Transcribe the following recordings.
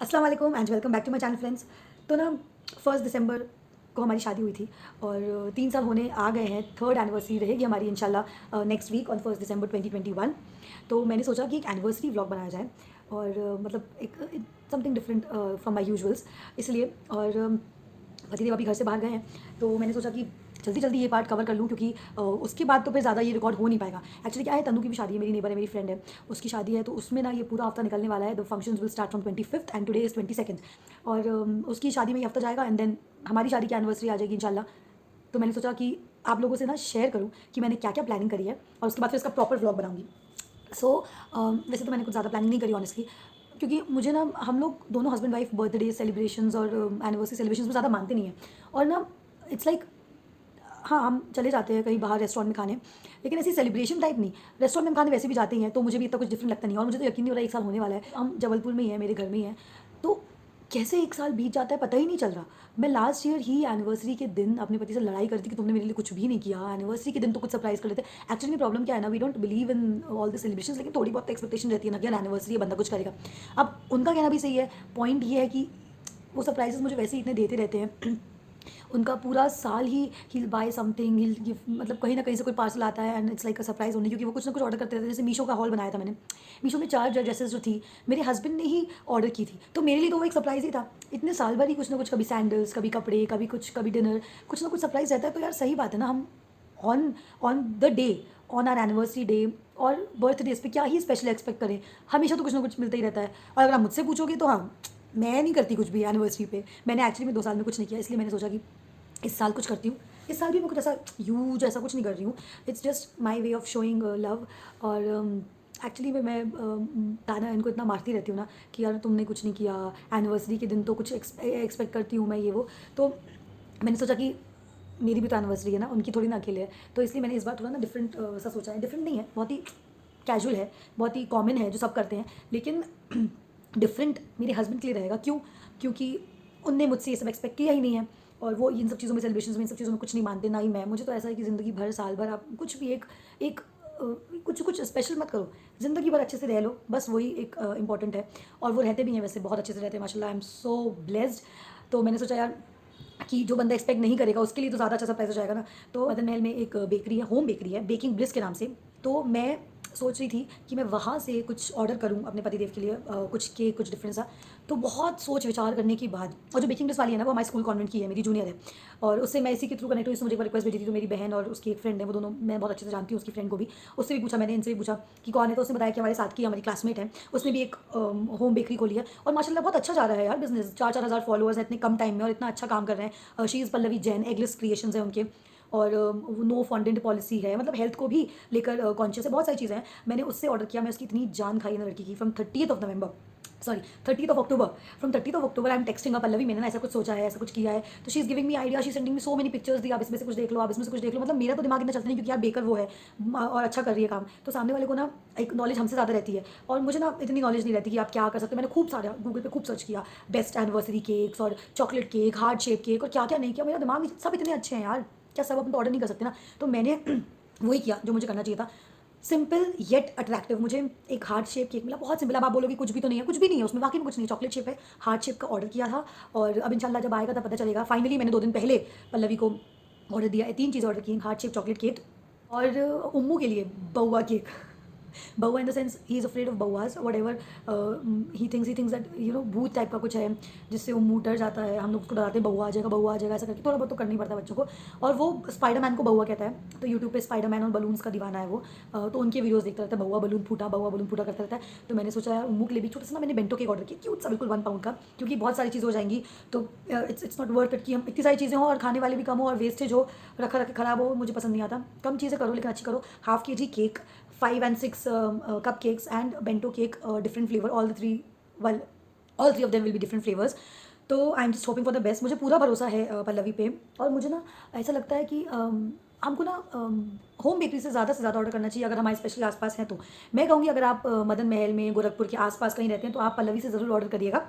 अस्सलाम वालेकुम and welcome back to my channel friends. तो ना 1 दिसंबर को हमारी शादी हुई थी और 3 साल होने आ गए हैं। थर्ड एनिवर्सरी रहेगी हमारी इंशाल्लाह नेक्स्ट वीक ऑन 1 दिसंबर 2021। तो मैंने सोचा कि एक एनिवर्सरी व्लॉग बनाया जाए और मतलब एक समथिंग डिफरेंट फ्रॉम माय यूजुअल्स, इसलिए। और पतिदेव अभी घर से बाहर गए हैं, तो मैंने सोचा कि जल्दी जल्दी ये पार्ट कवर कर लूँ, क्योंकि उसके बाद तो फिर ज़्यादा ये रिकॉर्ड हो नहीं पाएगा। एक्चुअली क्या है, तनु की भी शादी है, मेरी नेबर है, मेरी फ्रेंड है, उसकी शादी है, तो उसमें ना ये पूरा हफ्ता निकलने वाला है। The functions will start from 25th and today is 22nd। और उसकी शादी में ये हफ्ता जाएगा एंड देन हमारी शादी की एनिवर्सरी आ जाएगी इंशाल्लाह। तो मैंने सोचा कि आप लोगों से ना शेयर करूँ कि मैंने क्या क्या प्लानिंग करी है और उसके बाद फिर इसका प्रॉपर व्लॉग बनाऊँगी। सो वैसे तो मैंने कुछ ज़्यादा प्लानिंग नहीं करी ऑनेस्टली, क्योंकि मुझे ना, हम लोग दोनों हस्बैंड वाइफ बर्थडे सेलिब्रेशंस और एनिवर्सरी सेलिब्रेशंस में ज़्यादा मानते नहीं हैं। और ना इट्स लाइक, हाँ, हम चले जाते हैं कहीं बाहर रेस्टोरेंट में खाने, लेकिन ऐसी सेलिब्रेशन टाइप नहीं। रेस्टोरेंट में हम खाने वैसे भी जाते ही हैं, तो मुझे भी इतना कुछ डिफरेंट लगता नहीं है। और मुझे तो यकीन नहीं हो रहा 1 साल होने वाला है। हम जबलपुर में ही हैं, मेरे घर में ही हैं, तो कैसे 1 साल बीत जाता है पता ही नहीं चल रहा। मैं लास्ट ईयर ही एनिवर्सरी के दिन अपने पति से लड़ाई करती कि तुमने मेरे लिए कुछ भी नहीं किया, एनिवर्सरी के दिन तो कुछ सरप्राइज कर लेते। एक्चुअली में प्रॉब्लम क्या है ना, we don't believe in all the celebration, लेकिन थोड़ी बहुत एक्सपेक्टेशन रहती है ना कि यार एनिवर्सरी है, बंदा कुछ करेगा। अब उनका कहना भी सही है। पॉइंट ये है कि वो सरप्राइजेस मुझे वैसे ही इतने देते रहते हैं। उनका पूरा साल ही बाय समथिंग, ही गिव, मतलब कहीं ना कहीं से कोई पार्सल आता है and it's like a surprise only, क्योंकि वो कुछ ना कुछ ऑर्डर करते रहते हैं। जैसे मीशो का हॉल बनाया था मैंने, मीशो में 4 ड्रेसेस जो थी मेरे हस्बैंड ने ही ऑर्डर की थी, तो मेरे लिए तो वो एक सरप्राइज ही था। इतने साल भर ही कुछ ना कुछ, कभी सैंडल्स, कभी कपड़े, कभी कुछ, कभी डिनर, कुछ ना कुछ सरप्राइज रहता है। तो यार सही बात है ना, हम on on the day, on our anniversary day और बर्थडेज पे क्या ही स्पेशल एक्सपेक्ट करें। हमेशा तो कुछ ना कुछ मिलता ही रहता है। और अगर आप मुझसे पूछोगे तो हाँ, मैं नहीं करती कुछ भी एनिवर्सरी पे। मैंने एक्चुअली में 2 साल में कुछ नहीं किया, इसलिए मैंने सोचा कि इस साल कुछ करती हूँ। इस साल भी मैं कुछ ऐसा ह्यूज ऐसा कुछ नहीं कर रही हूँ। It's just my way of showing love. और एक्चुअली में मैं ताना इनको इतना मारती रहती हूँ ना कि यार तुमने कुछ नहीं किया, एनिवर्सरी के दिन तो कुछ एक्सपेक्ट करती हूँ मैं, ये वो। तो मैंने सोचा कि मेरी भी तो एनिवर्सरी है ना, उनकी थोड़ी ना अकेले है। तो इसलिए मैंने इस बार थोड़ा ना डिफरेंट सा सोचा है। डिफरेंट नहीं है, बहुत ही कैजुअल है, बहुत ही कॉमन है जो सब करते हैं, लेकिन डिफरेंट मेरे हस्बैंड के लिए रहेगा। क्यों? क्योंकि उनने मुझसे ये सब एक्सपेक्ट किया ही नहीं है, और वो इन सब चीज़ों में, सेलिब्रेशन में, इन सब चीज़ों में कुछ नहीं मानते, ना ही मैं। मुझे तो ऐसा है कि ज़िंदगी भर, साल भर आप कुछ भी एक कुछ कुछ स्पेशल मत करो, ज़िंदगी भर अच्छे से रह लो, बस वही एक इम्पॉर्टेंट है। और वो रहते भी हैं, वैसे बहुत अच्छे से रहते हैं माशाल्लाह। I am so blessed. तो मैंने सोचा यार कि जो बंदा एक्सपेक्ट नहीं करेगा उसके लिए तो ज़्यादा अच्छा सरप्राइज हो जाएगा ना। तो मदन महल में एक बेकरी है, होम बेकरी है, बेकिंग ब्लिस के नाम से। तो मैं सोच रही थी कि मैं वहाँ से कुछ ऑर्डर करूँ अपने पतिदेव के लिए, कुछ केक, कुछ डिफरेंट सा। तो बहुत सोच विचार करने के बाद, और जो बेकिंग ब्लिस वाली है ना, वो हमारे स्कूल कॉन्वेंट की है, मेरी जूनियर है, और उससे मैं इसी के थ्रू कनेक्ट हुई। उसने मुझे रिक्वेस्ट भेजी थी, तो मेरी बहन और उसकी एक फ्रेंड है, वो दोनों मैं बहुत अच्छे से जानती हूँ, उसकी फ्रेंड को भी। उससे भी पूछा मैंने, इनसे भी पूछा कि कौन है, तो उसने बताया कि हमारे साथ की हमारी क्लासमेट है, उसने भी एक होम बेकरी खोली है, और माशाल्लाह बहुत अच्छा जा रहा है यार बिजनेस। 4-4 हज़ार फॉलोअर्स हैं इतने कम टाइम में, और इतना अच्छा काम कर रहे हैं। She is Pallavi Jain, eggless creations है उनके, और नो फॉन्डेंट पॉलिसी है, मतलब हेल्थ को भी लेकर कॉन्शियस है, बहुत सारी चीज़ें हैं। मैंने उससे ऑर्डर किया, मैं उसकी इतनी जान खाई ना लड़की की। From 30th of November, sorry 30th of October, from 30th of October I am texting Pallavi, मैंने ना ऐसा कुछ सोचा है, ऐसा कुछ किया है। तो she is giving me idea, she sending me so many pictures दी, आप इसमें से कुछ देख लो, आप इसमें से कुछ देख लो। मतलब मेरा तो दिमाग इतना चलता नहीं, क्योंकि यार बेकर वो है और अच्छा कर रही है काम, तो सामने वाले को ना एक नॉलेज हमसे ज़्यादा रहती है, और मुझे ना इतनी नॉलेज नहीं रहती कि आप क्या कर सकते हो। मैंने खूब सारा गूगल पे खूब सर्च किया, बेस्ट एनिवर्सरी केक्स और chocolate cake, heart shape cake, और क्या क्या नहीं किया। मेरा दिमाग सब इतने अच्छे हैं यार, क्या सब अपन तो ऑर्डर नहीं कर सकते ना। तो मैंने वही किया जो मुझे करना चाहिए था, सिंपल येट अट्रैक्टिव। मुझे एक हार्ट शेप केक मिला, बहुत सिंपल। अब आप बोलोगे कुछ भी तो नहीं है, कुछ भी नहीं है उसमें, वाकई में कुछ नहीं है, चॉकलेट शेप है, हार्ट शेप का ऑर्डर किया था। और अब इंशाल्लाह जब आएगा तब पता चलेगा। फाइनली मैंने 2 दिन पहले पल्लवी को ऑर्डर दिया है, 3 चीज़ें ऑर्डर की, हार्ट शेप चॉकलेट केक, और उम्मू के लिए बउआ केक। बउआ in the sense he is afraid of बउआज, whatever he thinks that भूत टाइप का कुछ है, जिससे वो मुँह डर जाता है। हम लोग उसको डराते हैं, बउआ आ जाएगा, बउआ आ जाएगा, ऐसा करके थोड़ा बहुत तो करना ही पड़ता है बच्चों को। और वो स्पाइडरमैन को बउआ कहता है, तो यूट्यूब पे स्पाइडरमैन और बलून्स का दीवाना है वो। तो उनके वीडियोस देखता रहता है, बउआ बलून फूटा, बउआ बलून फूटा करता रहता है। तो मैंने सोचा यार उम्मू के लिए भी छोटा सा ना, मैंने बेंटो केक ऑर्डर किया, क्यूट सा, बिल्कुल 1 पाउंड का, क्योंकि बहुत सारी चीज़ें हो जाएंगी, तो इट्स नॉट वर्थ इट कि हम इतनी सारी चीज़ें हों और खाने वाले भी कम हो और वेस्टेज हो, रखा रखे ख़राब हो, मुझे पसंद नहीं आता। कम चीज़ें करो लेकिन अच्छी करो। हाफ के जी cake, 5 and 6 cupcakes and bento cake, different flavor, all the three, well, all three of them will be different flavors. तो आई am just hoping for the best. मुझे पूरा भरोसा है पल्लवी पे, और मुझे ना ऐसा लगता है कि हमको ना होम बेकरी से ज़्यादा ऑर्डर करना चाहिए, अगर हमारे स्पेशली आसपास हैं तो। मैं कहूँगी अगर आप मदन महल में, गोरखपुर के आसपास कहीं रहते हैं, तो आप पल्लवी से ज़रूर ऑर्डर करिएगा।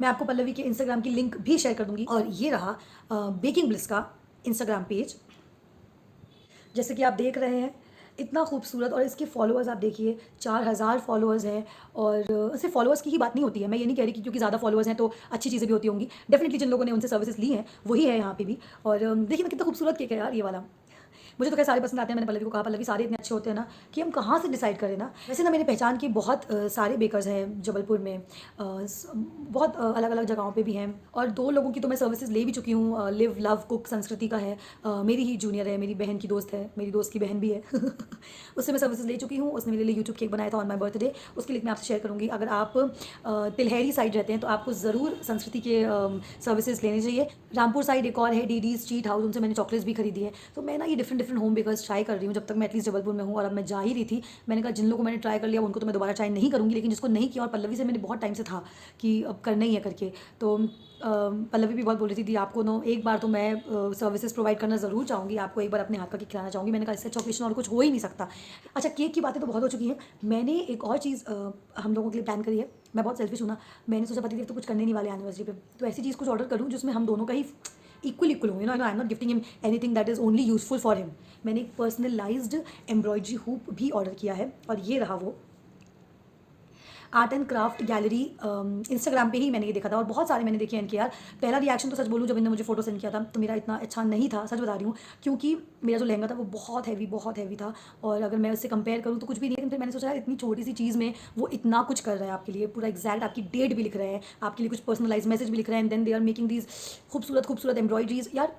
मैं आपको पल्लवी के इंस्टाग्राम की लिंक भी शेयर कर दूँगी। और ये रहा बेकिंग ब्लिस का इंस्टाग्राम पेज, जैसे कि आप देख रहे हैं। इतना खूबसूरत, और इसके फॉलोअर्स आप देखिए 4000 फॉलोअर्स हैं। और सिर्फ फॉलोअर्स की ही बात नहीं होती है, मैं ये नहीं कह रही कि क्योंकि ज़्यादा फॉलोअर्स हैं तो अच्छी चीज़ें भी होती होंगी। डेफिनेटली जिन लोगों ने उनसे सर्विसेज ली हैं वही है यहाँ पे भी। और देखिए ना कितना खूबसूरत केक है यार ये वाला। मुझे तो खैर सारे पसंद आते हैं। मैंने पल्लवी को कहा, पल्लवी सारे इतने अच्छे होते हैं ना कि हम कहाँ से डिसाइड करें ना। वैसे ना मैंने पहचान के बहुत सारे बेकर्स हैं जबलपुर में, बहुत अलग अलग जगहों पे भी हैं। और 2 लोगों की तो मैं सर्विसेज ले भी चुकी हूँ। लिव लव कुक संस्कृति का है, मेरी ही जूनियर है, मेरी बहन की दोस्त है, मेरी दोस्त की बहन भी है उससे मैं सर्विसेज ले चुकी हूँ। उसने मेरे लिए यूट्यूब केक बनाया था ऑन माई बर्थडे, उसकी लिंक मैं आपसे शेयर करूँगी। अगर आप तिलहरी साइड रहते हैं तो आपको ज़रूर संस्कृति के सर्विसेज लेने चाहिए। रामपुर साइड एक और है डीडी स्ट्रीट हाउस, उनसे मैंने चॉकलेट्स भी खरीदी है। तो मैं ना ये different different home bakers try कर रही हूँ जब तक मैं एटलीस्ट जबलपुर में हूँ। और अब मैं जा ही रही थी, मैंने कहा जिन लोगों को मैंने ट्राई कर लिया उनको तो मैं दोबारा ट्राई नहीं करूँगी, लेकिन जिसको नहीं किया, और पल्लवी से मैंने बहुत टाइम से था कि अब करना ही है करके, तो पल्लवी भी बहुत बोल रही थी आपको नो एक बार तो मैं सर्विसेज प्रोवाइड करना ज़रूर चाहूँगी, आपको एक बार अपने हाथ का केक खिलाना चाहूँगी। मैंने कहा इससे अच्छा ऑकेशन और कुछ हो ही नहीं सकता। अच्छा, केक की बातें तो बहुत हो चुकी हैं। मैंने एक और चीज़ हम लोगों के लिए प्लान करी है। मैं बहुत सेल्फिश हूँ ना, मैंने सोचा पति देव तो कुछ करने नहीं वाले एनिवर्सरी पे, तो ऐसी चीज़ कुछ ऑर्डर करूँ जिसमें हम दोनों का ही इक्वल हो। आई am not gifting him anything that is only useful for him. मैंने एक पर्सनलाइज्ड एम्ब्रॉयडरी हुप भी ऑर्डर किया है, और ये रहा वो। Art and craft gallery, Instagram पे ही मैंने ये देखा था, और बहुत सारे मैंने देखे हैं इनके यार। पहला रिएक्शन तो सच बोलूँ जब इन्होंने मुझे फोटो सेंड किया था तो मेरा इतना अच्छा नहीं था, सच बता रही हूँ, क्योंकि मेरा जो लहंगा था वो बहुत हैवी था, और अगर मैं उससे कंपेयर करूँ तो कुछ भी नहीं। लेकिन फिर मैंने सोचा यार इतनी छोटी सी चीज़ में वो इतना कुछ कर रहा है आपके लिए, पूरा एग्जैक्ट आपकी डेट भी लिख रहे हैं, आपके लिए कुछ पर्सनलाइज मैसेज भी लिख रहे हैं, and then they are making these खूबसूरत एम्ब्रॉयडरीज यार।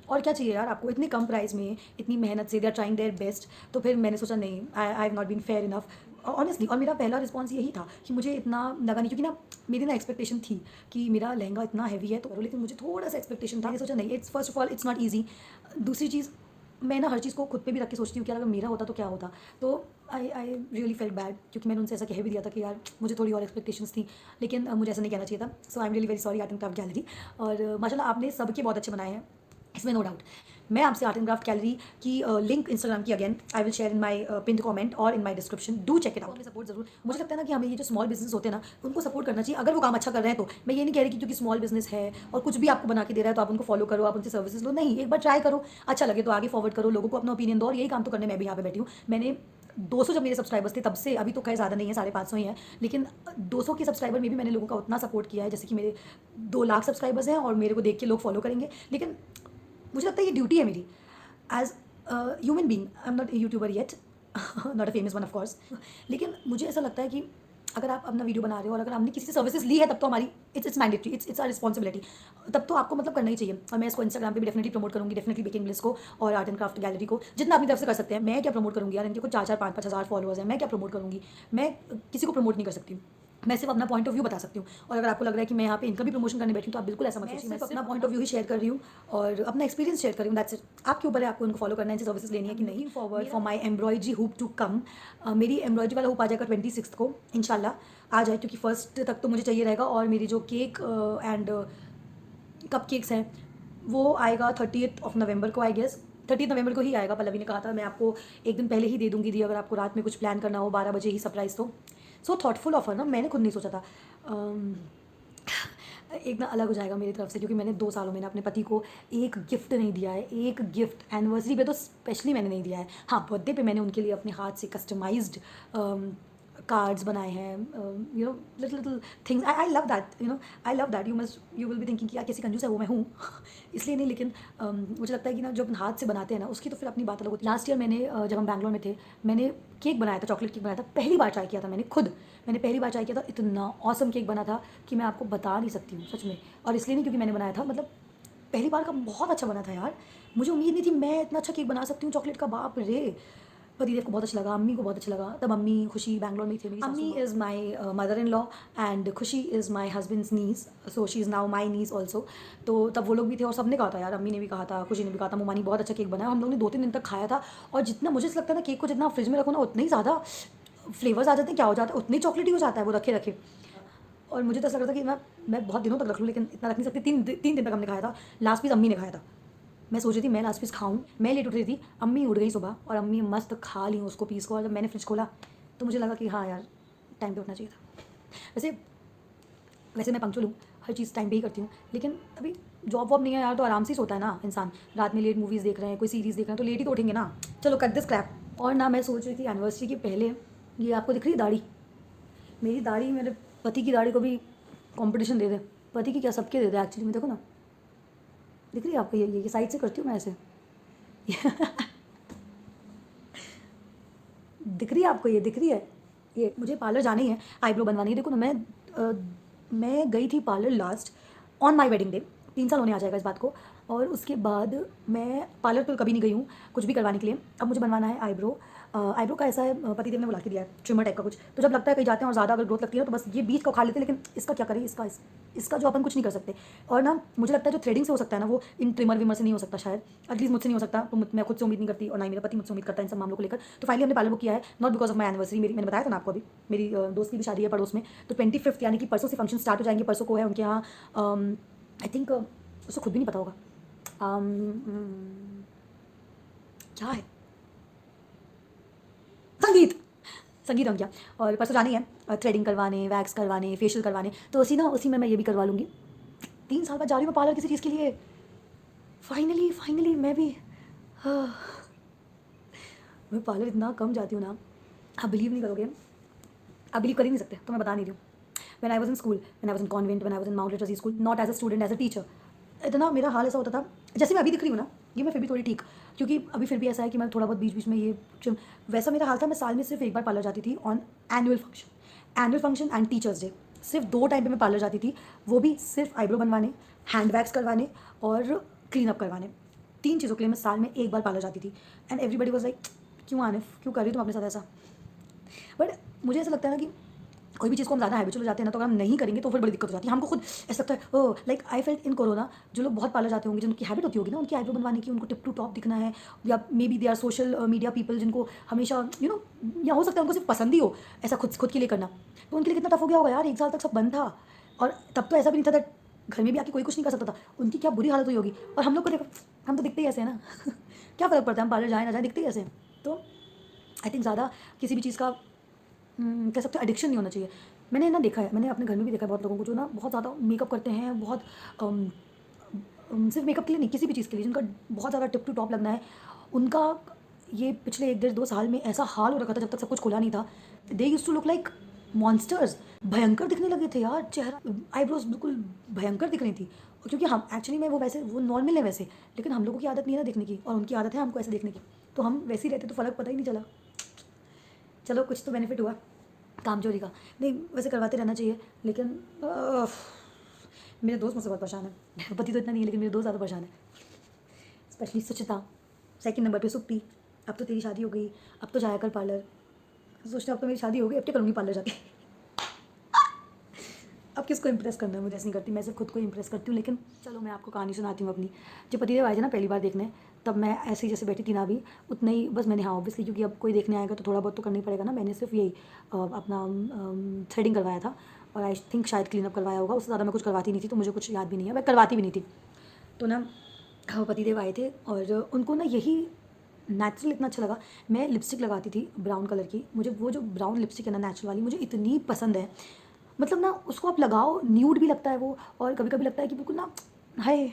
और क्या चाहिए यार आपको इतने कम प्राइस में, इतनी मेहनत से they are trying their best. तो फिर मैंने सोचा नहीं, I have not been fair enough honestly. और मेरा पहला रिस्पॉन्स यही था कि मुझे इतना लगा नहीं, क्योंकि ना मेरी ना एक्सपेक्टेशन थी कि मेरा लहंगा इतना हैवी है तो करो, लेकिन मुझे थोड़ा सा एक्सपेक्टेशन था। मैंने सोचा नहीं, it's first of all it's not easy. दूसरी चीज़, मैं ना हर चीज़ को खुद पे भी रख के सोचती हूँ कि अगर मेरा होता तो क्या होता। तो आई रियली फेल्ट बैड, क्योंकि मैंने उनसे ऐसा कह भी दिया था कि यार मुझे थोड़ी और एक्सपेक्टेशंस थी, लेकिन मुझे ऐसा नहीं कहना चाहिए था। So I am really very sorry art and craft gallery. और माशाल्लाह आपने सबके बहुत अच्छे बनाए हैं, इसमें नो डाउट। मैं आपसे आर्ट एंड क्राफ्ट गैलरी की लिंक इंस्टाग्राम की again I will share in my pinned comment और in my description, do check it out. Support जरूर, मुझे लगता है ना कि हमें ये जो स्मॉल बिजनेस होते हैं ना उनको सपोर्ट करना चाहिए, अगर वो काम अच्छा कर रहे हैं तो। मैं ये नहीं कह रही कि क्योंकि स्मॉल बिजनेस है और कुछ भी आपको बना के दे रहा है तो आप उनको फॉलो करो, आप उनसे सर्विसेज लो, नहीं, एक बार ट्राई करो, अच्छा लगे तो आगे फॉरवर्ड करो, लोगों को अपना ओपिनियन दो। और यही काम तो करने मैं भी यहाँ पे बैठी हूँ। मैंने 200 जब मेरे सब्सक्राइबर्स थे तब से अभी तो खैर ज़्यादा नहीं है, 550 ही है, लेकिन 200 के सब्सक्राइबर में भी मैंने लोगों का उतना सपोर्ट किया है जैसे कि मेरे 2 लाख सब्सक्राइबर्स हैं और मेरे को देख के लोग फॉलो करेंगे। लेकिन मुझे लगता है ये ड्यूटी है मेरी as human being. I am not a YouTuber yet, not a famous one of course, लेकिन मुझे ऐसा लगता है कि अगर आप अपना वीडियो बना रहे हो और अगर हमने किसी से सर्विसेज ली है तब तो हमारी it's mandatory, it's our responsibility, तब तो आपको मतलब करना ही चाहिए। और मैं इसको इंस्टाग्राम पे भी डेफिनेटली प्रमोट करूँगी, डेफिनेटली बेकिंग ब्लिस को और आर्ट एंड क्राफ्ट गैलरी को, जितना अपनी तरफ से कर सकते हैं। मैं क्या प्रमोट करूँगी यार, इनके कुछ 4-4 5-5 हज़ार फॉलोअर्स हैं, मैं क्या प्रमोट करूँगी, मैं किसी को प्रमोट नहीं कर सकती। मैं सिर्फ अपना पॉइंट ऑफ व्यू बता सकती हूँ। और अगर आपको लग रहा है कि मैं यहाँ पे इनका भी प्रमोशन करने बैठी हूँ तो आप बिल्कुल ऐसा मत सोचिए। मैं सिर्फ अपना point of view he share कर रही हूँ और अपना एक्सपीरियंस शेयर कर रही हूँ, दैट्स इट। आपके ऊपर है, आपको उनको फॉलो करना है, सर्विसेज लेनी है कि नहीं। Forward for my embroidery hoop to come. मेरी एम्ब्रॉयडरी वाला हुप आ जाएगा 26 को इंशाल्लाह आ जाए, क्योंकि फर्स्ट तक तो मुझे चाहिए रहेगा। और मेरी जो केक एंड कप केक्स हैं वो आएगा 30 नवंबर को, आई गेस 30 नवंबर को ही आएगा। पल्लवी ने कहा था मैं आपको एक दिन पहले ही दे दूँगी दी, अगर आपको रात में कुछ प्लान करना हो 12 बजे ही सरप्राइज़ तो। सो थॉटफुल ऑफर ना, मैंने खुद नहीं सोचा था। एक ना अलग हो जाएगा मेरी तरफ से, क्योंकि मैंने 2 सालों में ना अपने पति को एक गिफ्ट नहीं दिया है, एक गिफ्ट एनिवर्सरी पे तो स्पेशली मैंने नहीं दिया है। हाँ, बर्थडे पे मैंने उनके लिए अपने हाथ से कस्टमाइज्ड कार्ड्स बनाए हैं, you know little things. I love that, I love that. You will be thinking कि यार कैसी कंजूस है वो, मैं हूँ इसलिए नहीं, लेकिन मुझे लगता है कि ना जो अपन हाथ से बनाते हैं ना उसकी तो फिर अपनी बात अलग होती है। लास्ट ईयर मैंने जब हम बैंगलोर में थे, मैंने केक बनाया था, चॉकलेट केक बनाया था, पहली बार ट्राई किया था मैंने पहली बार ट्राई किया था। इतना ऑसम केक बना था कि मैं आपको बता नहीं सकती हूँ सच में। और इसलिए नहीं क्योंकि मैंने बनाया था, मतलब पहली बार का बहुत अच्छा बना था यार। मुझे उम्मीद नहीं थी मैं इतना अच्छा केक बना सकती हूँ चॉकलेट का, बाप रे। पतिदेव को बहुत अच्छा लगा, अम्मी को बहुत अच्छा लगा। तब अम्मी खुशी बैंगलोर में थे। मेरी अम्मी is my mother in law and Khushi is my husband's niece, so she is now my niece also. तो तब वो लोग भी थे और सबने कहा था यार, अम्मी ने भी कहा था, खुशी ने भी कहा था, मुमानी बहुत अच्छा केक बनाया। हम लोग ने 2-3 दिन तक खाया था, और जितना मुझे लगता है ना केक को जितना फ्रिज में रखो ना उतना ही ज़्यादा फ्लेवर्स आ जाते हैं, क्या हो जाता है, उतनी चॉकलेटी हो जाता है वो रखे रखे। और मुझे तो ऐसा लग रहा था कि मैं बहुत दिनों तक रख लूँ, लेकिन इतना रख नहीं सकती। 3 दिन तक हमने खाया था। लास्ट पीस अम्मी ने खाया था। मैं सोच रही थी मैं लास्ट पीस खाऊं, मैं लेट उठ रही थी, अम्मी उठ गई सुबह और अम्मी मस्त खा ली उसको पीस को। और जब मैंने फ्रिज खोला तो मुझे लगा कि हाँ यार टाइम पे उठना चाहिए था। वैसे मैं पंक्चुअल हूँ, हर चीज़ टाइम पे ही करती हूँ, लेकिन अभी जॉब वॉब नहीं है यार, तो आराम से ही सोता है ना इंसान। रात में लेट मूवीज़ देख रहे हैं, कोई सीरीज़ देख रहे हैं तो लेट ही तो उठेंगे ना। चलो कट दिस क्रैप और ना मैं सोच रही थी एनिवर्सरी के पहले, ये आपको दिख रही है दाढ़ी, मेरी दाढ़ी मेरे पति की दाढ़ी को भी कंपटीशन दे दे। पति की क्या, सबके दे दे एक्चुअली में। देखो ना, दिख रही है आपको? ये साइड से करती हूँ मैं ऐसे दिख रही है आपको? ये दिख रही है? ये मुझे पार्लर जाना ही है, आईब्रो बनवानी है। देखो ना, मैं गई थी parlour last on my wedding day, 3 साल होने आ जाएगा इस बात को। और उसके बाद मैं पार्लर तो कभी नहीं गई हूँ कुछ भी करवाने के लिए। अब मुझे बनवाना है आईब्रो। आईब्रो का ऐसा है, पतिदेव ने बुला के दिया है, ट्रिमर टाइप का कुछ। तो जब लगता है कहीं जाते हैं और ज़्यादा अगर ग्रोथ लगती है तो बस ये बीच का उखाड़ लेते हैं, लेकिन इसका क्या करें, इसका जो अपन कुछ नहीं कर सकते। और ना मुझे लगता है जो थ्रेडिंग से हो सकता है ना, वो इन ट्रिमर विमर से नहीं हो सकता शायद, एटलीस्ट मुझसे नहीं हो सकता। तो मैं खुद से उम्मीद नहीं करती और ना ही मेरा पति मुझसे उम्मीद करता है इन सब मामलों को लेकर। तो फाइनली हमने पार्लर बुक किया है, not because of my anniversary. मैंने बताया था ना आपको, अभी मेरी दोस्त की भी शादी है पड़ोस में, तो 25 यानी कि परसों से फंक्शन स्टार्ट हो जाएंगे। परसों को है उनके यहाँ, आई थिंक उसको खुद भी नहीं पता होगा क्या है, संगीत हो गया। और परसों जानी है थ्रेडिंग करवाने, वैक्स करवाने, फेशियल करवाने। तो उसी में मैं ये भी करवा लूँगी। 3 साल बाद जा रही हूँ पार्लर किसी चीज़ के लिए। फाइनली मैं भी मैं पार्लर इतना कम जाती हूँ ना, आप बिलीव नहीं करोगे, आप बिलीव कर ही नहीं सकते, तो मैं बता नहीं रही हूँ। When I was in school, when I was in convent, when I was in Mount Literacy School, not as a student, as a teacher, इतना मेरा हाल ऐसा होता था। जैसे मैं अभी दिख रही हूँ ना, ये मैं फिर भी थोड़ी ठीक, क्योंकि अभी फिर भी ऐसा है कि मैं थोड़ा बहुत बीच बीच में ये वैसा मेरा हाल था। मैं साल में सिर्फ एक बार पार्लर जाती थी on annual function and teachers day. सिर्फ 2 टाइम पे मैं पार्लर जाती थी, वो भी सिर्फ आईब्रो बनवाने, हैंड वैक्स करवाने और क्लीन अप करवाने। 3 चीज़ों के लिए मैं साल में एक बार पार्लर जाती थी। एंड एवरीबडी वाज लाइक, क्यों आने, क्यों कर रही तुम अपने साथ ऐसा? बट मुझे ऐसा लगता है ना कि कोई भी चीज़ को हम ज़्यादा हैबिचुअल हो जाते हैं ना, तो अगर हम नहीं करेंगे तो फिर बड़ी दिक्कत हो जाती है हमको खुद। ऐसा लगता है oh, like I felt in corona, जो लोग बहुत पार्लर जाते होंगे, जिनकी हैबिट होती होगी ना उनकी आईब्रो बनवाने की, उनको टिप टू टॉप दिखना है, या maybe they are social media people, जिनको हमेशा या हो सकता है उनको सिर्फ पसंद ही हो ऐसा खुद के लिए करना। तो उनके लिए कितना टफ हो गया होगा यार, 1 साल तक सब बंद था। और तब तो ऐसा भी नहीं था दैट घर में भी आके कोई कुछ नहीं कर सकता था। उनकी क्या बुरी हालत हुई होगी। और हम लोग को देखो, हम तो दिखते ही ऐसे हैं ना क्या फ़र्क पड़ता है, हम पार्लर जाए ना जाए, दिखते ही ऐसे हैं। तो आई थिंक ज़्यादा किसी भी चीज़ का कह सकते हो एडिक्शन नहीं होना चाहिए। मैंने ना देखा है, मैंने अपने घर में भी देखा है बहुत लोगों को जो ना बहुत ज़्यादा मेकअप करते हैं, बहुत सिर्फ मेकअप के लिए नहीं, किसी भी चीज़ के लिए, जिनका बहुत ज़्यादा टिप टू टॉप लगना है, उनका ये पिछले 1 डेढ़ 2 साल में ऐसा हाल हो रखा था जब तक सब कुछ खुला नहीं था। They used to look like monsters, भयंकर दिखने लगे थे यार। चेहरा, आईब्रोज बिल्कुल भयंकर दिख रही थी। और क्योंकि हम एक्चुअली में वो नॉर्मल है वैसे, लेकिन हम लोगों की आदत नहीं है ना देखने की, और उनकी आदत है हमको ऐसे देखने की। तो हम वैसे ही रहते तो फ़र्क पता ही नहीं चला। चलो कुछ तो बेनिफिट हुआ कामचोरी का। नहीं, वैसे करवाते रहना चाहिए, लेकिन मेरे दोस्त मुझसे बहुत परेशान है पति तो इतना नहीं है, लेकिन मेरे दोस्त ज़्यादा परेशान है, स्पेशली सुचिता। सेकंड नंबर पे सुप्पी। अब तो तेरी शादी हो गई, अब तो जाया कर पार्लर। सोचते अब तो मेरी शादी हो गई, अब क्या करूँगी पार्लर जाके अब किसको इम्प्रेस करना है, मुझे ऐसे नहीं करती, मैं सिर्फ खुद को इम्प्रेस करती हूँ। लेकिन चलो मैं आपको कहानी सुनाती हूँ अपनी। जब पतिदेव आए थे ना पहली बार देखने, तब मैं ऐसे ही जैसे बैठी थी ना अभी, उतना ही बस मैंने, हाँ ऑब्वियसली क्योंकि अब कोई देखने आएगा तो थोड़ा बहुत तो करना ही पड़ेगा ना, मैंने सिर्फ यही अपना थ्रेडिंग करवाया था, और आई थिंक शायद क्लीन अप करवाया होगा। उससे ज़्यादा मैं कुछ करवाती नहीं थी, तो मुझे कुछ याद भी नहीं है, मैं करवाती भी नहीं थी। तो ना पतिदेव आए थे और उनको ना यही नेचुरल इतना अच्छा लगा। मैं लिपस्टिक लगाती थी ब्राउन कलर की, मुझे वो जो ब्राउन लिपस्टिक है ना नेचुरल वाली, मुझे इतनी पसंद है। मतलब ना उसको आप लगाओ, न्यूड भी लगता है वो, और कभी कभी लगता है कि बिल्कुल ना हाय,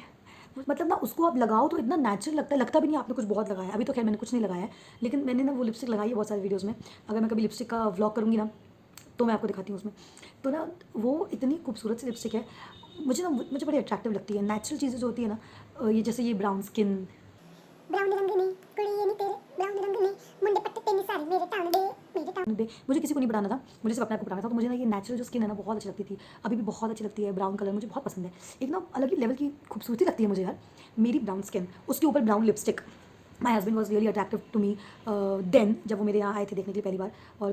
मतलब ना उसको आप लगाओ तो इतना नेचुरल लगता है, लगता भी नहीं आपने कुछ बहुत लगाया है। अभी तो खैर मैंने कुछ नहीं लगाया है, लेकिन मैंने ना वो लिपस्टिक लगाई है बहुत सारे वीडियोज़ में। अगर मैं कभी लिपस्टिक का व्लॉग करूँगी ना तो मैं आपको दिखाती हूँ उसमें। तो ना वो इतनी खूबसूरत सी लिपस्टिक है, मुझे बड़ी अट्रैक्टिव लगती है। नेचुरल चीज़ें जो होती है ना, ये जैसे ये ब्राउन स्किन, ब्राउन रंग नहीं कुड़ी ये नहीं तेरे ब्राउन रंग नहीं मुंडे पट्टे तेनी सारी मेरे टाउन दे। मुझे किसी को नहीं बताना था, मुझे सिर्फ अपने आप को बताना था। तो मुझे ना ये नेचुरल जो स्किन है ना बहुत अच्छी लगती थी, अभी भी बहुत अच्छी लगती है। ब्राउन कलर मुझे बहुत पसंद है, एक ना अलग ही लेवल की खूबसूरती लगती है मुझे यार मेरी ब्राउन स्किन, उसके ऊपर brown lipstick. My husband was really attractive to me then, जब वो मेरे यहाँ आए थे देखने के लिए पहली बार। और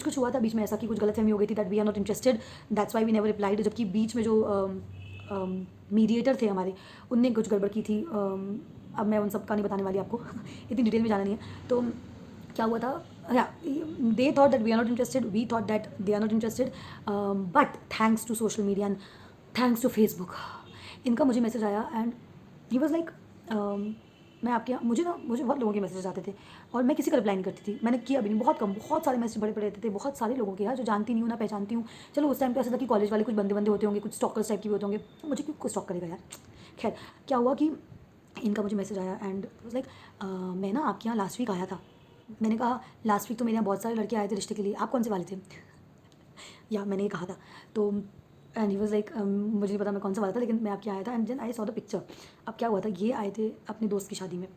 कुछ हुआ था बीच में ऐसा कि कुछ गलतफहमी हो गई थी, that we are not interested, that's why we never replied. जबकि बीच में जो मीडिएटर थे हमारे, उनने कुछ गड़बड़ की थी। अब मैं उन सब का नहीं बताने वाली आपको इतनी डिटेल में जाना नहीं है। तो क्या हुआ था, they thought that we are not interested, we thought that they are not interested, but thanks to social media and thanks to Facebook, इनका मुझे मैसेज आया एंड ही वॉज लाइक, मैं आपके यहाँ, मुझे बहुत लोगों के मैसेज आते थे और मैं किसी का रिप्लाई नहीं करती थी। मैंने किया भी नहीं, बहुत कम, बहुत सारे मैसेज बड़े रहते थे, बहुत सारे लोगों के यार जो जानती नहीं हूँ ना पहचानती हूँ। चलो उस टाइम पे ऐसा था कि कॉलेज वाले कुछ बंदे होते होंगे, कुछ स्टॉकर्स टाइप के भी होते होंगे, मुझे क्यों स्टॉक करेगा यार। खैर क्या हुआ कि इनका मुझे मैसेज आया एंड वाज लाइक, मैं ना आपके यहाँ लास्ट वीक आया था। मैंने कहा लास्ट वीक तो मेरे यहाँ बहुत सारे लड़के आए थे रिश्ते के लिए, आप कौन से वाले थे? या मैंने ये कहा था। तो एंड ही वाज लाइक मुझे नहीं पता मैं कौन सा वाला था, लेकिन मैं आपके आया था and then I saw the picture. अब क्या हुआ था, ये आए थे अपने दोस्त की शादी में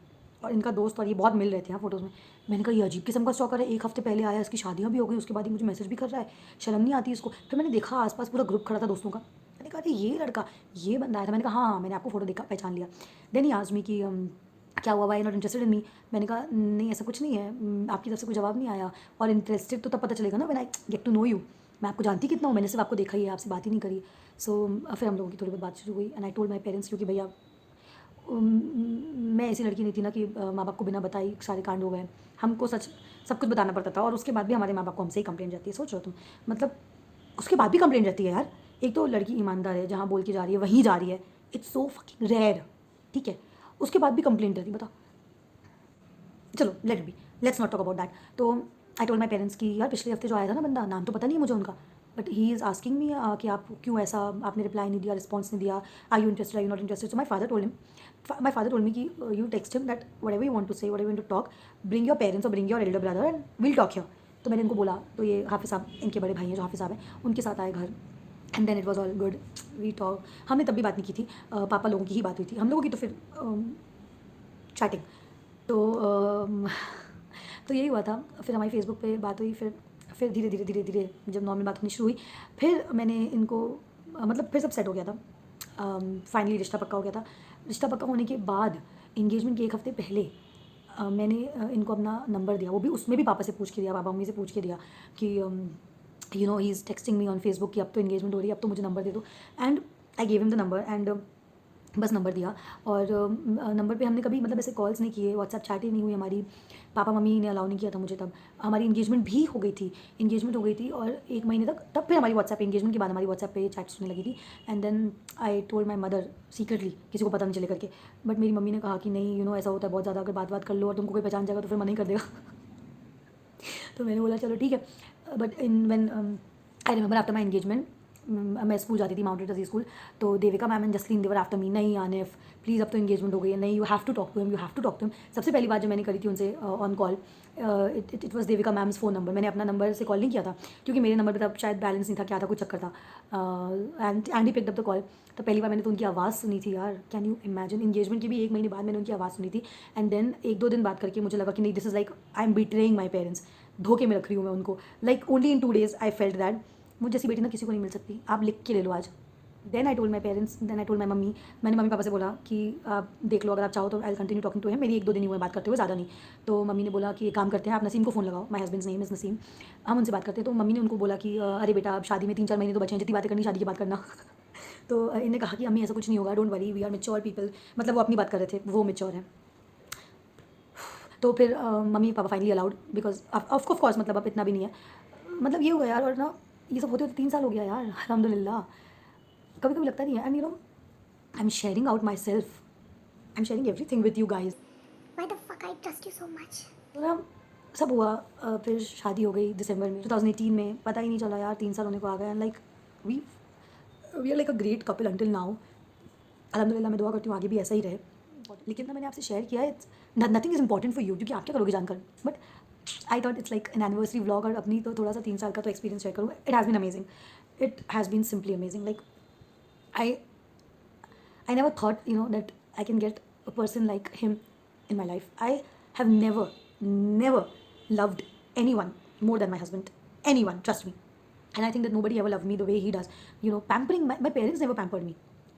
और इनका दोस्त और ये बहुत मिल रहे थे यहाँ फोटोज़ में। मैंने कहा ये अजीब किस्म का स्टॉकर है, एक हफ्ते पहले आया, इसकी शादियाँ भी हो गई, उसके बाद ही मुझे मैसेज भी कर रहा है, शर्म नहीं आती इसको। फिर मैंने देखा आसपास पूरा ग्रुप खड़ा था दोस्तों का, मैंने कहा अरे ये लड़का, ये बंदा आया था। मैंने कहा हाँ हाँ, मैंने आपको फोटो देखा, पहचान लिया। देन ही आस्क्ड मी कि क्या हुआ, वाई नॉट इंटरेस्टेड इन मी? मैंने कहा नहीं ऐसा कुछ नहीं है, आपकी तरफ से कोई जवाब नहीं आया। और इंटरेस्टेड तो तब पता चलेगा ना when I get to know you. मैं आपको जानती कितना हूँ, मैंने सिर्फ आपको देखा ही है, आपसे बात ही नहीं करी। सो फिर हम लोगों की थोड़ी बहुत बात शुरू हुई and I told my parents, क्योंकि भैया मैं ऐसी लड़की नहीं थी ना कि माँ बाप को बिना बताई सारे कांड हो गए। हमको सच सब कुछ बताना पड़ता था और उसके बाद भी हमारे माँ बाप को हमसे ही कंप्लेंट रहती है। सोच रहे हो तुम, मतलब उसके बाद भी कंप्लेंट रहती है यार। एक तो लड़की ईमानदार है, जहाँ बोल के जा रही है वहीं जा रही है, इट्स सो फकिंग रेयर, ठीक है, उसके बाद भी कंप्लेंट रहती है, बताओ। चलो let be, let's not talk about that. तो आई टोल्ड माई पेरेंट्स कि यार पिछले हफ्ते जो आया था ना बंदा, नाम तो पता नहीं है मुझे उनका, but he is asking me कि आप क्यों ऐसा, आपने रिप्लाई नहीं दिया, रिस्पॉन्स नहीं दिया, are you interested, are you not interested? So my father told me कि you text him that whatever you want to say, whatever you want to talk, bring your parents और bring your elder brother and will talk here. तो मैंने इनको बोला, तो ये हाफिज़ साहब, इनके बड़े भाई हैं जो हाफिज़ साहब हैं, उनके साथ आए घर and then it was all good, we talk. हमने तब भी बात नहीं की थी, पापा लोगों की ही बात हुई थी, हम लोगों की तो फिर चैटिंग। तो तो यही हुआ था। फिर हमारी फेसबुक पे बात हुई, फिर धीरे धीरे धीरे धीरे जब नॉर्मल बात होनी शुरू हुई, फिर मैंने इनको मतलब फिर सब सेट हो गया था। फाइनली रिश्ता पक्का हो गया था। रिश्ता पक्का होने के बाद इंगेजमेंट के एक हफ्ते पहले मैंने इनको अपना नंबर दिया, वो भी उसमें भी पापा से पूछ के दिया, पापा मम्मी से पूछ के दिया कि you know he is texting me on Facebook कि अब तो इंगेजमेंट हो रही है, अब तो मुझे नंबर दे दो। And I gave him the number and बस नंबर दिया। और नंबर पे हमने कभी मतलब ऐसे कॉल्स नहीं किए, व्हाट्सएप चैट ही नहीं हुई हमारी, पापा मम्मी ने अलाउ नहीं किया था मुझे तब। हमारी इंगेजमेंट भी हो गई थी, इंगेजमेंट हो गई थी और 1 महीने तक, तब फिर हमारी व्हाट्सएप पे, इंगेजमेंट के बाद हमारी व्हाट्सएप पे चैट्स होने लगी थी। And then I told my mother secretly, किसी को पता नहीं चले करके, बट मेरी मम्मी ने कहा कि नहीं यू नो ऐसा होता है बहुत ज़्यादा, अगर बात कर लो और तुमको कोई पहचान जाएगा तो फिर मना ही कर देगा। तो मैंने बोला चलो ठीक है। But in when I remember after my engagement, मैं स्कूल जाती थी, माउंट लिटरेसी स्कूल, तो देविका मैम एंड जसलीन देवर आफ्टर मी, नहीं आनिफ प्लीज़ अब तो एंगेजमेंट हो गई है, नहीं you have to talk to him, you have to talk to him. सबसे पहली बात जब मैंने करी थी उनसे on call, it was Devika ma'am's phone number, मैंने अपना नंबर से कॉल नहीं किया था क्योंकि मेरे नंबर पर तब शायद बैलेंस नहीं था, क्या था, कुछ चक्कर था। And he picked up the call. तो पहली बार मैंने तो उनकी आवाज़ सुनी थी यार, कैन यू इमेजिन, इंगेजमेंट के भी 1 महीने बाद मैंने उनकी आवाज़ सुनी थी। एंड देन 1-2 दिन बात करके मुझे लगा कि नहीं this is like I am betraying my parents, धोखे में रख रही हूँ मैं उनको। Like only in 2 days I felt that मुझे जैसी बेटी ना किसी को नहीं मिल सकती, आप लिख के ले लो आज। Then I told my parents, then I told my mummy, मैंने मम्मी पापा से बोला कि आप देख लो, अगर आप चाहो तो I continue talking to him, मेरी 1-2 दिन ही हुए बात करते हुए, ज़्यादा नहीं। तो मम्मी ने बोला कि एक काम करते हैं, आप नसीम को फ़ोन लगाओ, माई हस्बैंड्स नेम इज़ नसीम, हम उनसे बात करते हैं। तो मम्मी ने उनको बोला कि अरे बेटा अब शादी में 3-4 महीने तो बचे हैं, जितनी बातें करनी शादी की बात करना। तो इन्हें कहा कि अम्मी ऐसा कुछ नहीं होगा, don't worry, we are mature people, मतलब वो अपनी बात कर रहे थे, वो मेच्योर है। तो फिर mummy papa finally allowed, because of course मतलब अब इतना भी नहीं है, मतलब ये हो गया यार। और ना ये सब होते होते 3 साल हो गया यार, अल्हम्दुलिल्लाह। कभी कभी लगता नहीं है, and you know I am sharing out my self, I am sharing everything with you guys. Why the fuck I trust you so much? तो ना सब हुआ, फिर शादी हो गई दिसंबर में 2018 में, पता ही नहीं चला यार 3 साल होने को आ गए। And like we are like a great couple until now, अल्हम्दुलिल्लाह। मैं दुआ करती हूँ आगे भी ऐसा ही रहे। लेकिन ना मैंने आपसे शेयर किया है, nothing is important for you, क्योंकि आप क्या करोगे जानकर, but I thought it's like an anniversary vlog, और अपनी तो थोड़ा सा 3 साल का तो एक्सपीरियंस शेयर करूँ। It has been amazing, it has been simply amazing. Like I never thought, you know, that I can get a person like him in my life. I have never loved anyone more than my husband. Anyone, trust me. And I think that nobody ever loved me the way he does. You know, pampering, my parents never pampered me.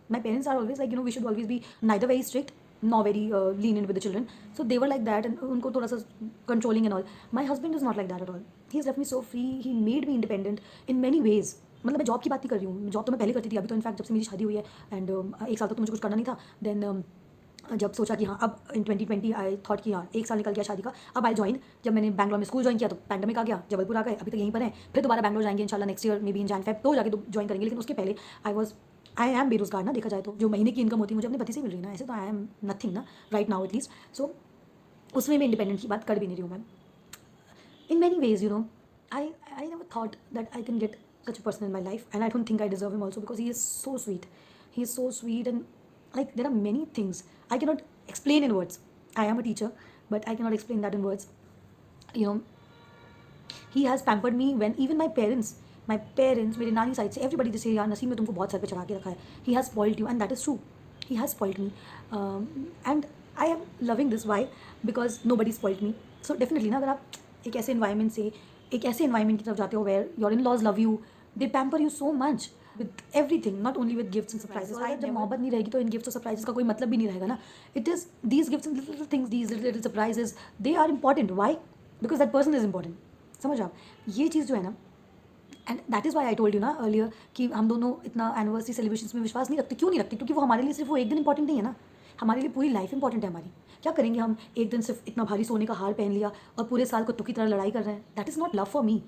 My parents are always like, you know, we should always be neither very strict nor very lenient with the children. So they were like that, and unko thoda sa controlling and all. My husband is not like that at all. He's left me so free. He made me independent in many ways. मतलब मैं job की बात नहीं कर रही हूँ, job तो मैं पहले करती थी, अभी तो इनफैक्ट जब से मेरी शादी हुई है एंड 1 साल तक तो मुझे कुछ करना नहीं था। देन जब सोचा कि हाँ अब इन 2020 आई थॉट कि हाँ 1 साल निकल गया शादी का, अब आई ज्वाइन। जब मैंने बैंगलोर में स्कूल ज्वाइन किया तो पैंडमिक आ गया, जबलपुर आ गए, अभी तक यहीं पर हैं। फिर दोबारा बैंगलोर जाएंगे इंशाल्लाह next year, may be in Jan Feb, तो जाके ज्वाइन करेंगे। लेकिन उसके पहले आई एम बेरोजगार ना, देखा जाए तो जो महीने की इनकम होती है मुझे अपने पति से मिल रही है ना, ऐसे तो आई एम नथिंग ना राइट नाउ एटलीस्ट। सो उसमें मैं इंडिपेंडेंट की बात कर भी नहीं रही हूँ ma'am. In many ways, you know, I never thought that I can get such a person in my life, and I don't think I deserve him also, because he is so sweet. He is so sweet, and like there are many things I cannot explain in words. I am a teacher, but I cannot explain that in words. you know, he has pampered me when even my parents, मेरे नानी side से everybody जैसे यार नसीब ने तुमको बहुत sir पे चढ़ा के रखा है. He has spoiled you and that is true. He has spoiled me. And I am loving this. Why? Because nobody spoiled me. So definitely ना, अगर आप एक ऐसे environment की तरफ जाते हो where your in-laws love you, they pamper you so much with everything, not only with gifts and surprises. अगर जब मोहब्बत नहीं रहेगी तो इन gifts और surprises का कोई मतलब भी नहीं रहेगा ना. It is these gifts and little things, these little surprises, they are important. Why? Because that person is important. समझ आप, ये चीज़ जो है ना, and that is why I told you ना अर्लियर कि हम दोनों इतना एनिवर्सरी सेलिब्रेशंस में विश्वास नहीं रखते. क्यों नहीं रखते? क्योंकि वो हमारे लिए सिर्फ वो एक दिन इंपॉर्टेंट नहीं है ना, हमारे लिए पूरी लाइफ इंपॉर्टेंट है हमारी. क्या करेंगे हम एक दिन सिर्फ इतना भारी सोने का हार पहन लिया और पूरे साल कुत्तों की तरह लड़ाई कर रहे हैं? That is not love for me.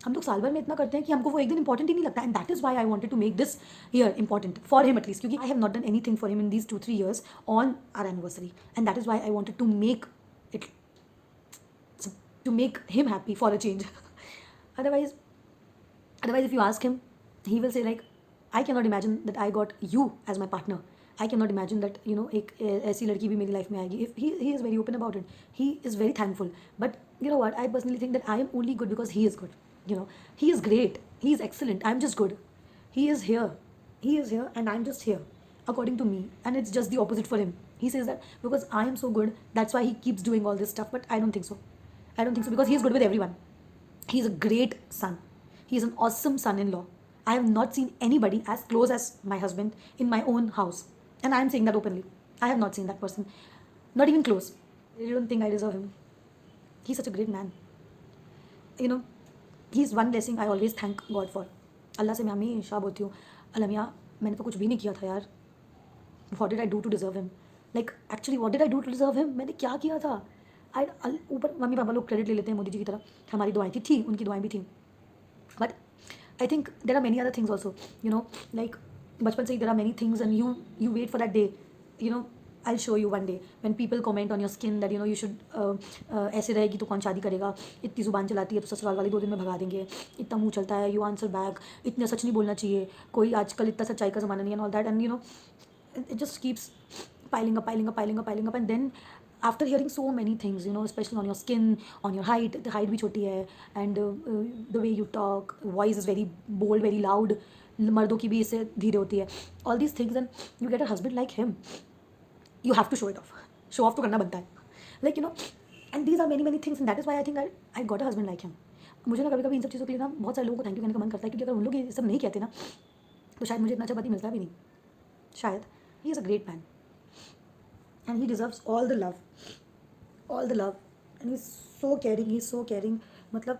हम लोग साल भर में इतना करते हैं कि हमको वो एक दिन इंपॉर्टेंट ही नहीं लगता. And that is why I wanted to make this year important for him at least, क्योंकि I have not done anything for him in these 2-3 years on our anniversary. And that is why I wanted to make it, to make him happy for a change. otherwise if you ask him, he will say like, I cannot imagine that I got you as my partner. I cannot imagine that, you know, एक ऐसी लड़की भी मेरी life में आएगी. If he is very open about it, he is very thankful. But you know what, I personally think that I am only good because he is good. You know, he is great, he is excellent, I'm just good. He is here and I'm just here according to me, and it's just the opposite for him. He says that because I am so good, that's why he keeps doing all this stuff. But I don't think so. Because he is good with everyone. He is a great son. He is an awesome son-in-law. I have not seen anybody as close as my husband in my own house. And I am saying that openly. I have not seen that person. Not even close. I don't think I deserve him. He's such a great man. You know, he's one blessing I always thank God for. अल्लाह से मैं हमेशा बोलती हूँ, अल्लाह मियाँ मैंने तो कुछ भी नहीं किया था यार. What did I do to deserve him? Like actually what did I do to deserve him? मैंने क्या किया था? ऊपर मम्मी पापा लोग क्रेडिट ले लेते हैं मोदी जी की तरह. हमारी दुआएं थी, उनकी दुआएं भी थी. But I think there are many other things also. You know, like बचपन से ही there are many things and you wait for that day. You know, I will show you one day when people comment on your skin that you know you should ऐसे रहेगी तो कौन शादी करेगा, इतनी ज़ुबान चलाती है तो ससुराल वाले 2 दिन में भगा देंगे, इतना मुँह चलता है, यू आंसर बैक, इतना सच नहीं बोलना चाहिए, कोई आजकल इतना सच्चाई का ज़माना नहीं है, all that. And you know, it just keeps piling up. And then after hearing so many things, you know, especially on your skin, on your height, the height भी छोटी है, and the way you talk, voice is very bold, very loud, मर्दों की भी इससे धीरे होती है, all these things, and you get a husband like him, you have to show it off. show off तो करना बनता है, like you know, and these are many things, and that is why I think I got a husband like him. मुझे ना कभी इन सब चीज़ों के लिए ना बहुत सारे लोगों को थैंक यू कहने का मन करता है, क्योंकि अगर उन लोग ये सब नहीं कहते ना तो शायद मुझे इतना अच्छा पति मिलता भी नहीं, शायद. He is a great man and he deserves all the love, and he's so caring. मतलब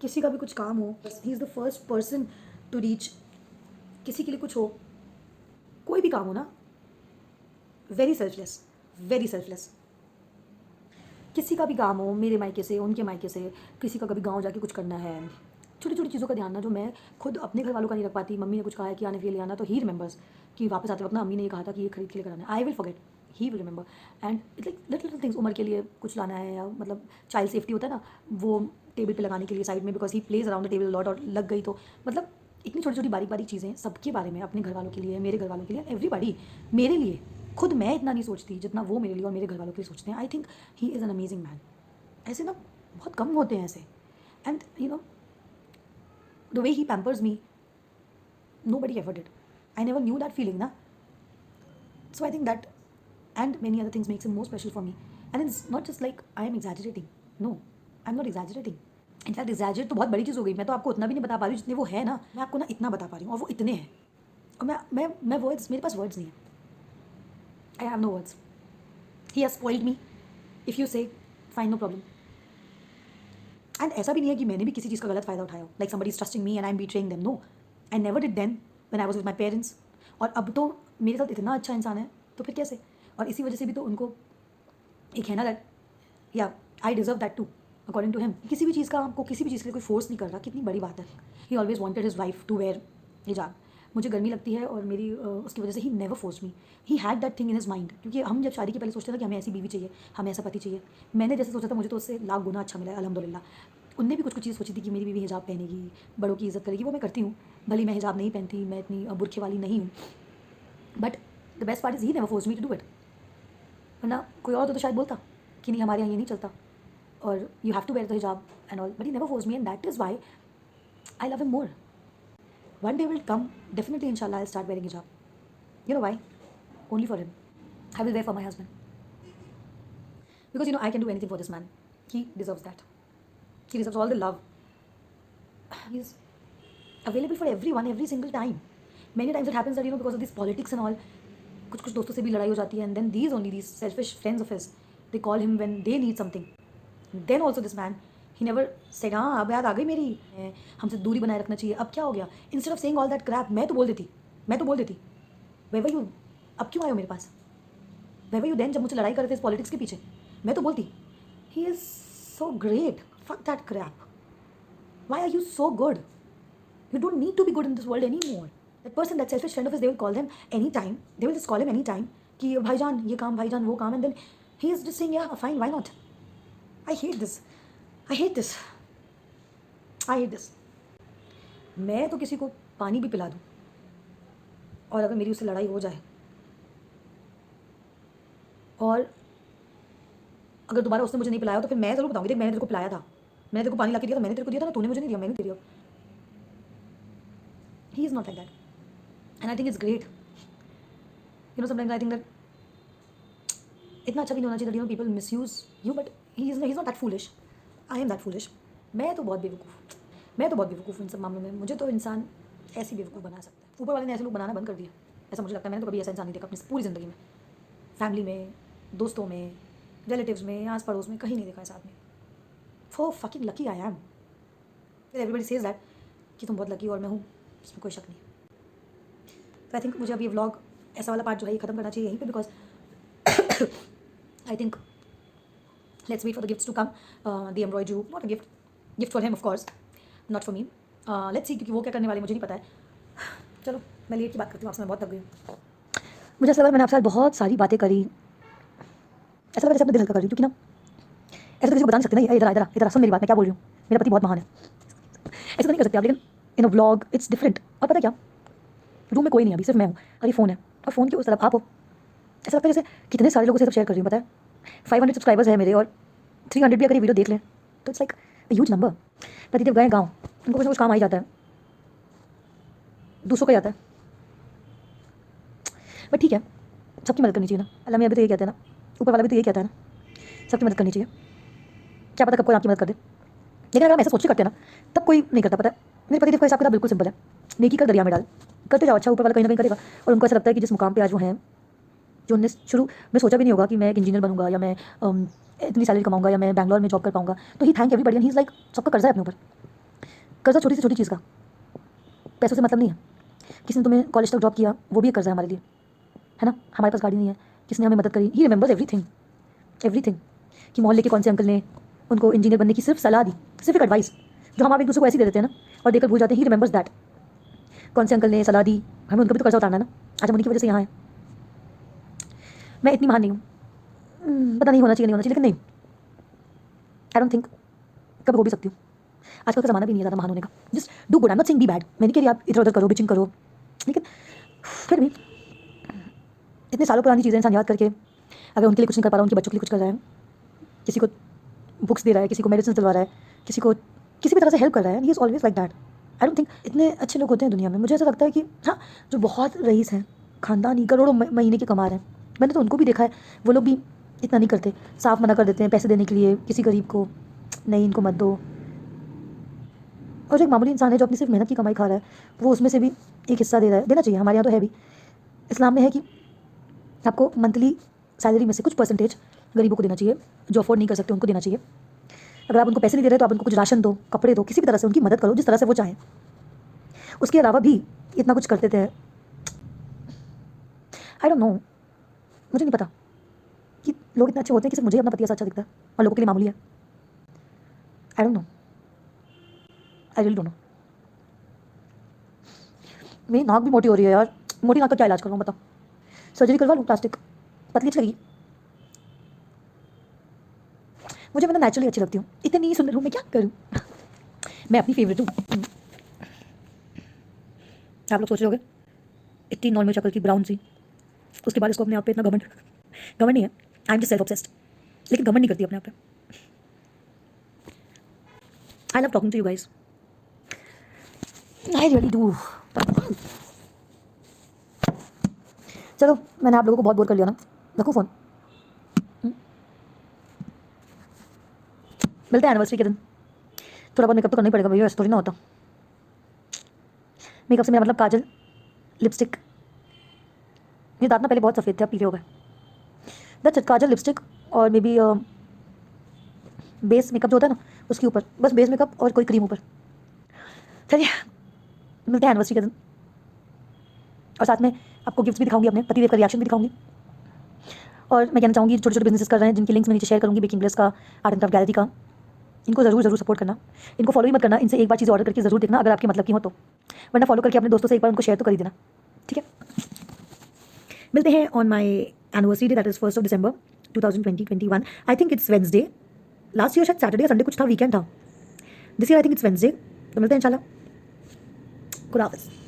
किसी का भी कुछ काम हो, he is the first person to reach. किसी के लिए कुछ हो, कोई भी काम हो ना, very selfless. किसी का भी काम हो, मेरे मायके से, उनके मायके से, किसी का कभी गाँव जाके कुछ करना है, छोटी चीज़ों का ध्यान ना, जो मैं खुद अपने घर वालों का नहीं रख पाती. मम्मी ने कुछ कहा है कि आने के लिए आना, तो ही रिमेंबर्स कि वापस आते वक्त ना अम्मी ने ये कहा था कि ये खरीद के लिए कराना है. I will forget, he will remember. And it's like little things, उम्र के लिए कुछ लाना है, या मतलब चाइल्ड सेफ्टी होता है ना, वो टेबल पे लगाने के लिए साइड में, because he plays around the table lot, और लग गई तो मतलब इतनी छोटी बारीक चीज़ें सबके बारे में, अपने घर वालों के लिए, मेरे घर वालों के लिए, एवरीबॉडी. मेरे लिए खुद मैं इतना नहीं सोचती जितना वो मेरे लिए और मेरे घर वालों के लिए सोचते हैं. I think he is an amazing man. ऐसे ना बहुत कम होते हैं ऐसे. And you know, the way he pampers me, nobody ever did. I never knew that feeling, na. So I think that and many other things makes him more special for me. And it's not just like I am exaggerating. No, I'm not exaggerating. In fact, exaggerate तो बहुत बड़ी चीज़ हो गई. मैं तो आपको उतना भी नहीं बता पा रही हूँ जितने वो है ना. मैं आपको ना इतना बता पा रही हूँ और वो इतने हैं. और मैं वर्ड्स, मेरे पास वर्ड्स नहीं है. I have no words. He has spoiled me. If you say, fine, no problem. And ऐसा भी नहीं है कि मैंने भी किसी चीज़ का गलत फ़ायदा उठाया हो, like somebody is trusting me and I am betraying them. No, I never did then when I was with my parents. और अब तो मेरे साथ इतना अच्छा इंसान है तो फिर कैसे. और इसी वजह से भी तो उनको एक है ना दैट, या I deserve that too according to him. किसी भी चीज़ का आपको किसी भी चीज़ के लिए कोई फोर्स नहीं कर रहा, कितनी बड़ी बात है. He always wanted his wife to wear हिजाब. मुझे गर्मी लगती है और मेरी उसकी वजह से ही never force me. He had that thing in his mind. क्योंकि हम जब शादी के पहले सोचते थे कि हमें ऐसी बीवी चाहिए, हमें ऐसा पति चाहिए. मैंने जैसे सोचा था मुझे तो उससे लाख गुना अच्छा मिला है, अल्हम्दुलिल्लाह. उनने भी कुछ चीज़ सोची थी कि मेरी बीवी हिजाब पहनेगी, बड़ों की इज़्ज़त करेगी. वो मैं करती हूँ, भले मैं हिजाब नहीं पहनती, मैं इतनी बुरखे वाली नहीं हूँ. But the best part is he never force me to do it. वरना कोई और तो शायद बोलता कि नहीं हमारे यहाँ ये नहीं चलता. और you have to wear the hijab and all, but he never force me, and that is why I love him more. One day will come, definitely inshallah I'll start wearing hijab. You know why? Only for him. I will wear for my husband. Because I can do anything for this man. He deserves that. He deserves all the love. He's available for everyone every single time. Many times it happens that because of this politics and all, कुछ दोस्तों से भी लड़ाई हो जाती है, and then these selfish friends of his, they call him when they need something. Then also this man, he never said हाँ अब याद आ गई मेरी, हमसे दूरी बनाए रखना चाहिए, अब क्या हो गया. Instead of saying all that Krebs, मैं तो बोल देती. Where were you? अब क्यों आए हो मेरे पास? Where were you then जब मुझसे लड़ाई कर रहे थे इस पॉलिटिक्स के पीछे? मैं तो बोलती. He is so great. Fuck that crap. Why are you so good? You don't need to be good in this world anymore. That person, that selfish friend of his, they will call them anytime. They will just call him anytime कि भाईजान ये काम, भाईजान वो काम, and then he is just saying yeah fine, why not? I hate this. I hate this. मैं तो किसी को पानी भी पिला दूँ और अगर मेरी उससे लड़ाई हो जाए और अगर दोबारा उसने मुझे नहीं पिलाया तो फिर मैं ज़रूर बताऊँगी, देख मैंने तेरे को पिलाया था, मैंने तेरे को पानी ला के दिया था, मैंने तेरे को दिया था ना, तूने मुझे नहीं दिया, मैंने दिया. He is not like that. And I think it's great. Sometimes I think that इतना अच्छा भी नहीं होना चाहिए that people misuse you, but he's not that foolish. I am that foolish. मैं तो बहुत बेवकूफ़ इन सब मामलों में. मुझे तो इंसान ऐसी बेवकूफ़ बना सकता है. ऊपर वाले ने ऐसे लोग बनाना बंद कर दिया, ऐसा मुझे लगता है. मैंने तो कभी ऐसा इंसान नहीं देखा अपनी पूरी ज़िंदगी में. फैमिली में, दोस्तों में, रिलेटिव्स में, आस पड़ोस में, कहीं नहीं देखा ऐसा आदमी. For fucking lucky I am. Everybody says that कि तुम बहुत लकी और मैं हूँ, इसमें कोई शक नहीं. तो आई थिंक मुझे अब ये व्लॉग ऐसा वाला पार्ट जो है ये ख़त्म करना चाहिए यहीं पे, because I think let's wait for the gifts to come. The embroidery, not a gift for him of course, not for me. Let's see, क्योंकि वो क्या करने वाले मुझे नहीं पता है. चलो मैं लेट की बात करती हूँ आपसे, मैं बहुत थक गई हूँ. मुझे ऐसा लगा मैंने आपसे बहुत सारी बातें करी, ऐसा लगा जैसे अपना दिल हल्का कर रही हूँ, क्योंकि ऐसा तो किसी को बता नहीं सकते ना. इधर सुन मेरी बात, मैं क्या बोल रही हूँ. मेरा पति बहुत महान है, ऐसा तो नहीं कर सकते आप, लेकिन इन अ व्लॉग इट्स डिफरेंट. और पता क्या, रूम में कोई नहीं, अभी सिर्फ मैं हूँ और ये फ़ोन है, और फ़ोन की उस तरफ आप हो. ऐसा लगता है जैसे कितने सारे लोगों से सब शेयर कर रही हूँ. पता है 500 सब्सक्राइबर्स है मेरे, और 300 भी अगर ये वीडियो देख लें तो it's like a huge number. Pratidev गए गाँव, उनको कुछ ना कुछ काम आ ही जाता है, दूसरों का जाता है. बट ठीक है, सबकी मदद करनी चाहिए ना. अल्लाह में अभी तो ये कहते हैं ना, ऊपर वाला भी तो ये कहता है ना, सबकी मदद करनी चाहिए. क्या पता कब कोई आपकी मदद कर दे. लेकिन अगर हम ऐसा सोच के करते हैं ना, तब कोई नहीं करता. पता है मेरे पतिदेव का हिसाब किताब बिल्कुल सिंपल है. नेकी कर दरिया में डाल, करते जाओ, अच्छा ऊपर वाला कहीं ना कहीं करेगा. और उनको ऐसा लगता है कि जिस मुकाम पे आज वो हैं, जो उन्होंने शुरू में सोचा भी नहीं होगा कि मैं एक इंजीनियर बनूंगा, या मैं इतनी सैलरी कमाऊंगा, या मैं बैंगलोर में जॉब कर पाऊंगा. तो he thank everybody, and he is like सबका कर्जा है अपने ऊपर. कर्जा छोटी से छोटी चीज़ का, पैसों से मतलब नहीं है. किसी ने तुम्हें कॉलेज तक ड्रॉप किया, वो भी एक कर्जा है हमारे लिए, है ना. हमारे पास गाड़ी नहीं है, किसने हमें मदद करी. ही रिमेंबर्स एवरीथिंग कि मोहल्ले के कौन से अंकल ने उनको इंजीनियर बनने की सिर्फ सलाह दी, सिर्फ एक एडवाइस जो हम आप एक दूसरे को ऐसे दे देते हैं ना, और देकर भूल जाते हैं. ही रिमेंबर्स दैट, कौन से अंकल ने सलाह दी, हमें उनका भी तो कर्जा उतारना है ना. आज हम उन्हीं की वजह से यहाँ हैं. मैं इतनी महान नहीं हूँ, पता नहीं होना चाहिए, लेकिन नहीं, आई डोंट थिंक कब हो भी सकती हूँ. आजकल का ज़माना भी नहीं है ज़्यादा महान होने का. Just do good, I am not saying be bad. मैं नहीं कह रही आप इधर उधर करो, बिचिंग करो, लेकिन फिर भी इतने सालों पुरानी चीज़ें इंसान याद करके अगर उनके लिए कुछ नहीं कर पा रहा, उनके बच्चों के लिए कुछ कर रहा है, किसी को बुक्स दे रहा है, किसी को मेडिसिन दिलवा रहा है, किसी को किसी भी तरह से हेल्प कर रहा है, he is always like that. I don't think इतने अच्छे लोग होते हैं दुनिया में. मुझे ऐसा लगता है कि हाँ, जो बहुत रईस हैं, खानदानी करोड़ों महीने के कमा रहे हैं, मैंने तो उनको भी देखा है, वो लोग भी इतना नहीं करते, साफ मना कर देते हैं पैसे देने के लिए किसी गरीब को, नहीं इनको मत दो. और जो एक मामूली इंसान है जो अपनी सिर्फ मेहनत की कमाई खा रहा है, वो उसमें से भी एक हिस्सा दे रहा है. देना चाहिए, हमारे यहाँ तो है भी, इस्लाम में है कि आपको मंथली सैलरी में से कुछ परसेंटेज गरीबों को देना चाहिए, जो अफोर्ड नहीं कर सकते उनको देना चाहिए. अगर आप उनको पैसे नहीं दे रहे तो आप उनको कुछ राशन दो, कपड़े दो, किसी भी तरह से उनकी मदद करो जिस तरह से वो चाहें. उसके अलावा भी इतना कुछ करते थे. आई डोंट नो, मुझे नहीं पता कि लोग इतने अच्छे होते हैं कि सिर्फ मुझे अपना पति ऐसा अच्छा दिखता है और लोगों के लिए मामूली है. I don't know, I really don't know. मेरी नाक भी मोटी हो रही है यार. मोटी नाक का क्या इलाज करवाऊँ बताओ. सर्जरी करवा लूँ, प्लास्टिक, पतली अच्छी लगेगी. मुझे मतलब नेचुरली अच्छी लगती हूँ, इतनी सुंदर हूँ, मैं क्या करूँ. मैं अपनी फेवरेट हूँ. आप लोग सोच रहे होगे इतनी नॉर्मल शक्ल की ब्राउन सी, उसके बाद इसको अपने आप पे इतना घमंड नहीं है. I am just self obsessed, लेकिन घमंड नहीं करती अपने आप पे. I love talking to you guys, I really do. चलो मैंने आप लोगों को बहुत बोर कर लिया ना, रखूँ फ़ोन। मिलते हैं एनिवर्सरी के दिन। थोड़ा बहुत मेकअप तो करना ही पड़ेगा भैया, ऐसा थोड़ी ना होता। मेकअप से मेरा मतलब काजल, लिपस्टिक, ये दांत ना पहले बहुत सफ़ेद थे, अब पीले हो गए। दैट्स इट, काजल, लिपस्टिक और मे बी बेस मेकअप जो होता है ना उसके ऊपर, बस बेस मेकअप और कोई क्रीम ऊपर। चलिए मिलते हैं एनिवर्सरी के दिन, और साथ में आपको गिफ्ट भी दिखाऊंगी, अपने पतिदेव का रिएक्शन भी दिखाऊंगी। और मैं कहना चाहूँगी छोटे छोटे बिजनेस कर रहे हैं जिनकी लिंक्स मैं नीचे शेयर करूँगी, बेकिंग ब्लेस का, आर्ट एंड क्राफ्ट गैलरी का, इनको ज़रूर सपोर्ट करना। इनको फॉलो ही मत करना, इनसे एक बार चीज़ ऑर्डर करके ज़रूर देखना अगर आपके मतलब की हो तो, वरना फॉलो करके अपने दोस्तों से एक बार उनको शेयर तो कर ही देना, ठीक है। मिलते हैं on my anniversary day, that is 1 December 2021। I think it's Wednesday. Last year शायद सैटरडे या संडे कुछ था, वीकेंड था। This year I think it's Wednesday. तो मिलते हैं इंशाल्लाह। खुदा हाफिज़।